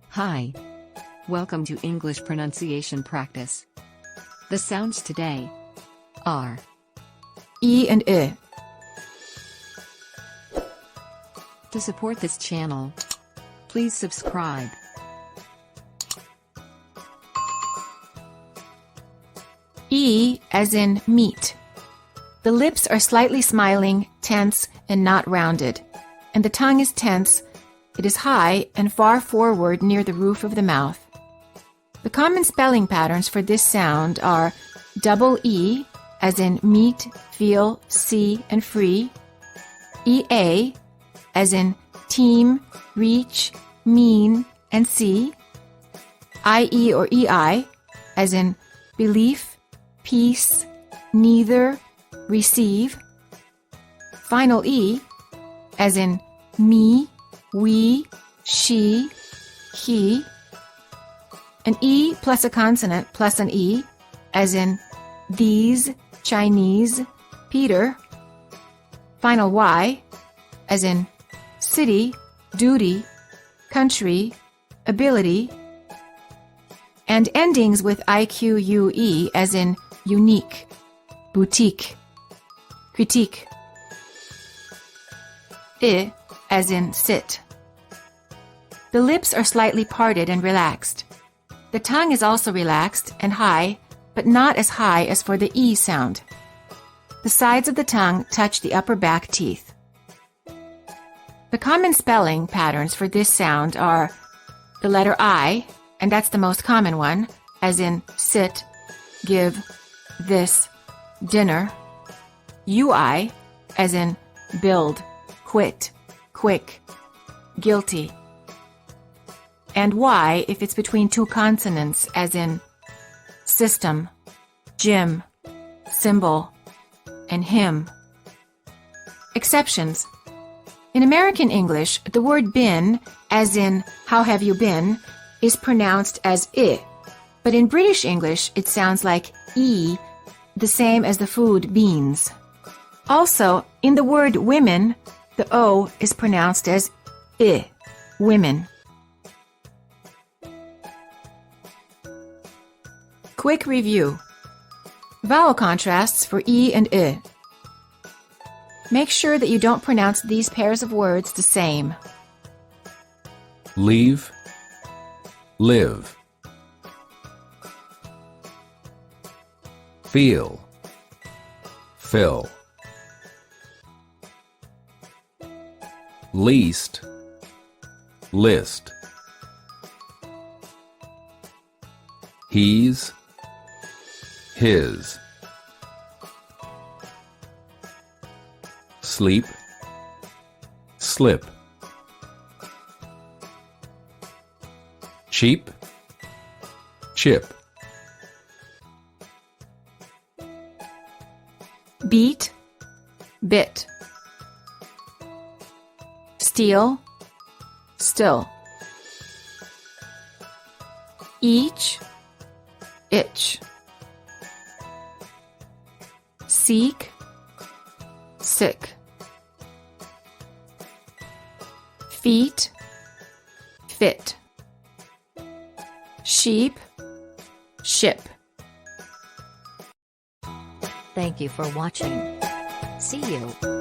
Hi. Welcome to English pronunciation practice. The sounds today are E and I. To support this channel, please subscribe. E as in meat. The lips are slightly smiling, tense, and not rounded, and the tongue is tense. It is high and far forward near the roof of the mouth. The common spelling patterns for this sound are double E, as in meet, feel, see, and free, EA, as in team, reach, mean, and see, IE or EI, as in belief, peace, neither, receive, final E, as in me, we, she, he, an E plus a consonant plus an E, as in these, Chinese, Peter, final Y, as in city, duty, country, ability, and endings with IQUE, as in unique, boutique, critique, I, as in sit. The lips are slightly parted and relaxed. The tongue is also relaxed and high, but not as high as for the E sound. The sides of the tongue touch the upper back teeth. The common spelling patterns for this sound are the letter I, and that's the most common one, as in sit, give, this, dinner, UI, as in build, quit, quick, guilty, and Y if it's between two consonants, as in system, gym, symbol, and hymn. Exceptions. In American English, the word been, as in how have you been, is pronounced as I, but in British English it sounds like E, the same as the food beans. Also, in the word women, the O is pronounced as I, women. Quick review. Vowel contrasts for E and I. Make sure that you don't pronounce these pairs of words the same. Leave, live. Feel, fill. Least, list. He's, his. Sleep, slip. Cheap, chip. Beat, bit. Steal, still. Each, itch. Seek, sick. Feet, fit. Sheep, ship. Thank you for watching. See you.